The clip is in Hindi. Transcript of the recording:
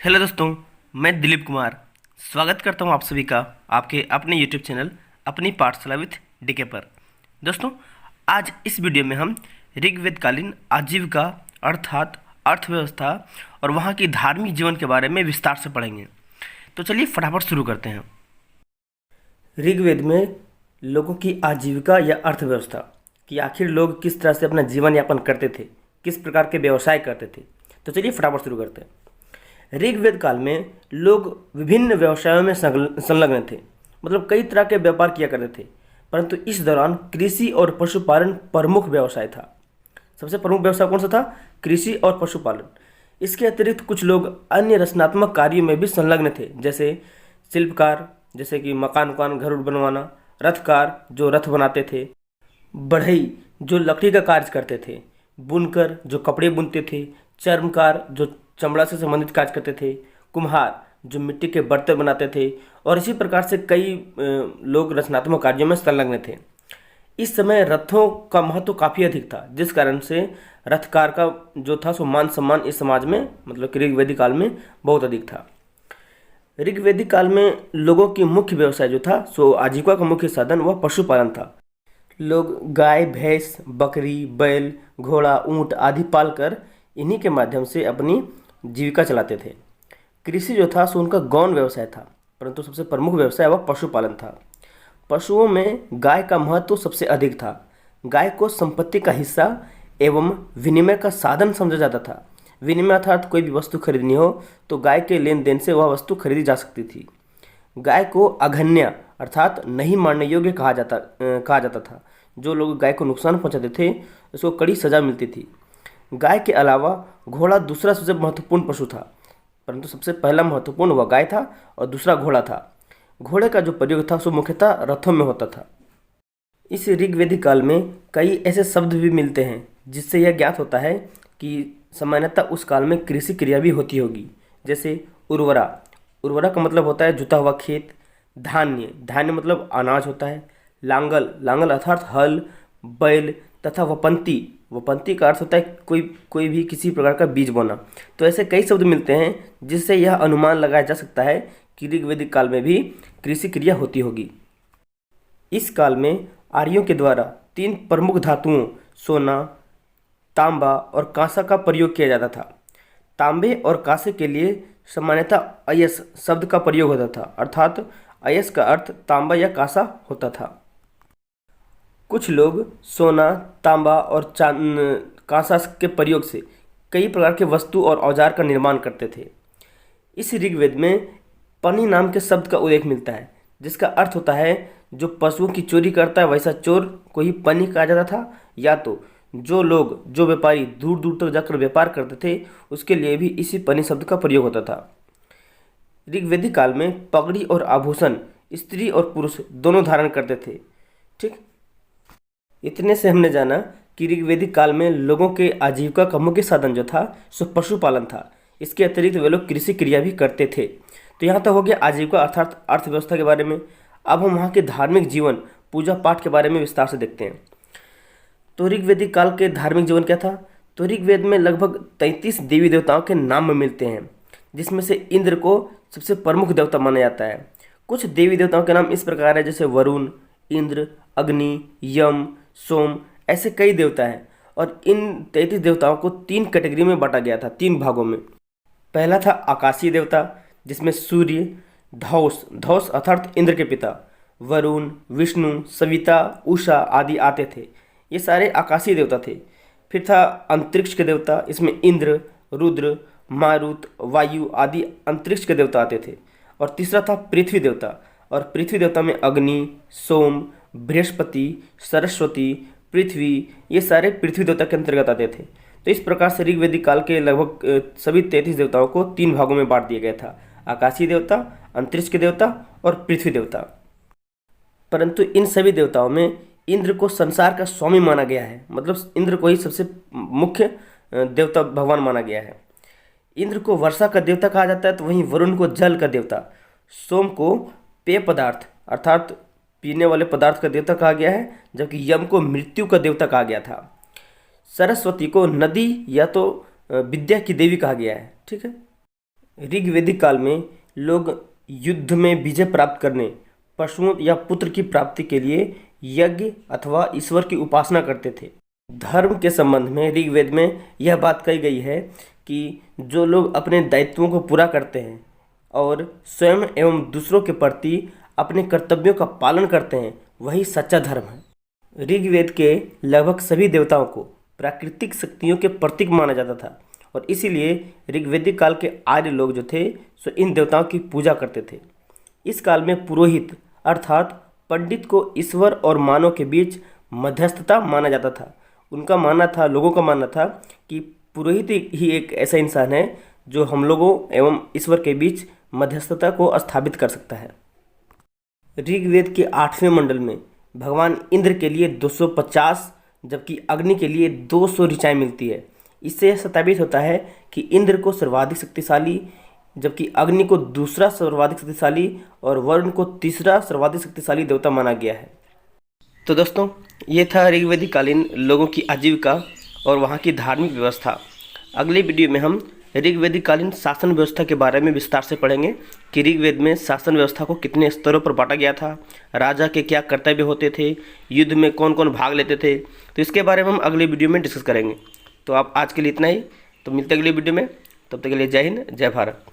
हेलो दोस्तों, मैं दिलीप कुमार स्वागत करता हूं आप सभी का आपके अपने यूट्यूब चैनल अपनी पाठशाला विथ डीके पर। दोस्तों, आज इस वीडियो में हम ऋग्वेदकालीन आजीविका अर्थात अर्थव्यवस्था और वहां की धार्मिक जीवन के बारे में विस्तार से पढ़ेंगे। तो चलिए फटाफट शुरू करते हैं। ऋग्वेद में लोगों की आजीविका या अर्थव्यवस्था कि आखिर लोग किस तरह से अपना जीवन यापन करते थे, किस प्रकार के व्यवसाय करते थे। तो चलिए फटाफट शुरू करते हैं। ऋग्वेद काल में लोग विभिन्न व्यवसायों में संलग्न थे, मतलब कई तरह के व्यापार किया करते थे। परंतु इस दौरान कृषि और पशुपालन प्रमुख व्यवसाय था। सबसे प्रमुख व्यवसाय कौन सा था? कृषि और पशुपालन। इसके अतिरिक्त कुछ लोग अन्य रचनात्मक कार्यों में भी संलग्न थे, जैसे शिल्पकार, जैसे कि मकान उकान घर बनवाना, रथकार जो रथ बनाते थे, बढ़ई जो लकड़ी का कार्य करते थे, बुनकर जो कपड़े बुनते थे, चर्मकार जो चमड़ा से संबंधित कार्य करते थे, कुम्हार जो मिट्टी के बर्तन बनाते थे, और इसी प्रकार से कई लोग रचनात्मक कार्यों में संलग्न थे। इस समय रथों का महत्व काफ़ी अधिक था, जिस कारण से रथकार का जो था सो मान सम्मान इस समाज में, मतलब कि ऋग्वेदिक काल में बहुत अधिक था। ऋग्वेदिक काल में लोगों की मुख्य व्यवसाय जो था सो आजीविका का मुख्य साधन वह पशुपालन था। लोग गाय, भैंस, बकरी, बैल, घोड़ा, ऊंट आदि पालकर इन्हीं के माध्यम से अपनी जीविका चलाते थे। कृषि जो था सो उनका गौण व्यवसाय था, परंतु सबसे प्रमुख व्यवसाय वह पशुपालन था। पशुओं में गाय का महत्व सबसे अधिक था। गाय को संपत्ति का हिस्सा एवं विनिमय का साधन समझा जाता था। विनिमय अर्थात कोई भी वस्तु खरीदनी हो तो गाय के लेन देन से वह वस्तु खरीदी जा सकती थी। गाय को अघन्य अर्थात नहीं मारने योग्य कहा जाता था। जो लोग गाय को नुकसान पहुंचाते थे उसको कड़ी सजा मिलती थी। गाय के अलावा घोड़ा दूसरा सबसे महत्वपूर्ण पशु था, परंतु सबसे पहला महत्वपूर्ण वह गाय था और दूसरा घोड़ा था। घोड़े का जो प्रयोग था सो मुख्यतः रथों में होता था। इस ऋग्वेदिक काल में कई ऐसे शब्द भी मिलते हैं जिससे यह ज्ञात होता है कि सामान्यतः उस काल में कृषि क्रिया भी होती होगी, जैसे उर्वरा। उर्वरा का मतलब होता है जुता हुआ खेत। धान्य, धान्य मतलब अनाज होता है। लांगल, लांगल अर्थात हल, बैल तथा वपंती, वपंती का अर्थ होता है कोई भी किसी प्रकार का बीज बोना। तो ऐसे कई शब्द मिलते हैं जिससे यह अनुमान लगाया जा सकता है कि ऋग्वेदिक काल में भी कृषि क्रिया होती होगी। इस काल में आर्यों के द्वारा 3 प्रमुख धातुओं सोना, तांबा और कांसा का प्रयोग किया जाता था। तांबे और कांसे के लिए सामान्यतः अयस शब्द का प्रयोग होता था, अर्थात अयस का अर्थ तांबा या कांसा होता था। कुछ लोग सोना, तांबा और कांसा के प्रयोग से कई प्रकार के वस्तु और औजार का निर्माण करते थे। इस ऋग्वेद में पनि नाम के शब्द का उल्लेख मिलता है, जिसका अर्थ होता है जो पशुओं की चोरी करता है वैसा चोर को ही पनि कहा जाता था, या तो जो व्यापारी दूर दूर तक जाकर व्यापार करते थे उसके लिए भी इसी पनि शब्द का प्रयोग होता था। ऋग्वेदिक काल में पगड़ी और आभूषण स्त्री और पुरुष दोनों धारण करते थे। ठीक, इतने से हमने जाना कि ऋग्वेदिक काल में लोगों के आजीविका का मुख्य साधन जो था सो पशुपालन था। इसके अतिरिक्त वे लोग कृषि क्रिया भी करते थे। तो यहाँ तक हो गया आजीविका अर्थात अर्थव्यवस्था के बारे में। अब हम वहाँ के धार्मिक जीवन, पूजा पाठ के बारे में विस्तार से देखते हैं। तो ऋग्वेदिक काल के धार्मिक जीवन क्या था? तो ऋग्वेद में लगभग 33 देवी देवताओं के नाम मिलते हैं, जिसमें से इंद्र को सबसे प्रमुख देवता माना जाता है। कुछ देवी देवताओं के नाम इस प्रकार है, जैसे वरुण, इंद्र, अग्नि, यम, सोम, ऐसे कई देवता हैं। और इन 33 देवताओं को 3 कैटेगरी में बांटा गया था, 3 भागों में। पहला था आकाशीय देवता, जिसमें सूर्य, धौस अर्थात इंद्र के पिता, वरुण, विष्णु, सविता, उषा आदि आते थे। ये सारे आकाशीय देवता थे। फिर था अंतरिक्ष के देवता, इसमें इंद्र, रुद्र, मारुत, वायु आदि अंतरिक्ष के देवता आते थे। और तीसरा था पृथ्वी देवता, और पृथ्वी देवता में अग्नि, सोम, बृहस्पति, सरस्वती, पृथ्वी, ये सारे पृथ्वी देवता के अंतर्गत आते थे। तो इस प्रकार से ऋग्वेदिक काल के लगभग सभी 33 देवताओं को 3 भागों में बांट दिया गया था, आकाशीय देवता, अंतरिक्ष के देवता और पृथ्वी देवता। परंतु इन सभी देवताओं में इंद्र को संसार का स्वामी माना गया है, मतलब इंद्र को ही सबसे मुख्य देवता भगवान माना गया है। इंद्र को वर्षा का देवता कहा जाता है, तो वहीं वरुण को जल का देवता, सोम को पेय पदार्थ अर्थात पीने वाले पदार्थ का देवता कहा गया है, जबकि यम को मृत्यु का देवता कहा गया था। सरस्वती को नदी या तो विद्या की देवी कहा गया है। ठीक है। ऋग्वैदिक काल में लोग युद्ध में विजय प्राप्त करने, पशुओं या पुत्र की प्राप्ति के लिए यज्ञ अथवा ईश्वर की उपासना करते थे। धर्म के संबंध में ऋग्वेद में यह बात कही गई है कि जो लोग अपने दायित्वों को पूरा करते हैं और स्वयं एवं दूसरों के प्रति अपने कर्तव्यों का पालन करते हैं, वही सच्चा धर्म है। ऋग्वेद के लगभग सभी देवताओं को प्राकृतिक शक्तियों के प्रतीक माना जाता था और इसीलिए ऋग्वैदिक काल के आर्य लोग जो थे सो इन देवताओं की पूजा करते थे। इस काल में पुरोहित अर्थात पंडित को ईश्वर और मानव के बीच मध्यस्थता माना जाता था। उनका मानना था, लोगों का मानना था कि पुरोहित ही एक ऐसा इंसान है जो हम लोगों एवं ईश्वर के बीच मध्यस्थता को स्थापित कर सकता है। ऋग्वेद के 8वें मंडल में भगवान इंद्र के लिए 250 जबकि अग्नि के लिए 200 ऋचाएँ मिलती है। इससे यह साबित होता है कि इंद्र को सर्वाधिक शक्तिशाली, जबकि अग्नि को दूसरा सर्वाधिक शक्तिशाली और वरुण को तीसरा सर्वाधिक शक्तिशाली देवता माना गया है। तो दोस्तों, ये था ऋग्वैदिक कालीन लोगों की आजीविका और वहाँ की धार्मिक व्यवस्था। अगले वीडियो में हम ऋग्वैदिक कालीन शासन व्यवस्था के बारे में विस्तार से पढ़ेंगे कि ऋग्वेद में शासन व्यवस्था को कितने स्तरों पर बांटा गया था, राजा के क्या कर्तव्य होते थे, युद्ध में कौन कौन भाग लेते थे। तो इसके बारे में हम अगले वीडियो में डिस्कस करेंगे। तो आप आज के लिए इतना ही, तो मिलते अगले वीडियो में। तब तक के लिए जय हिंद, जय भारत।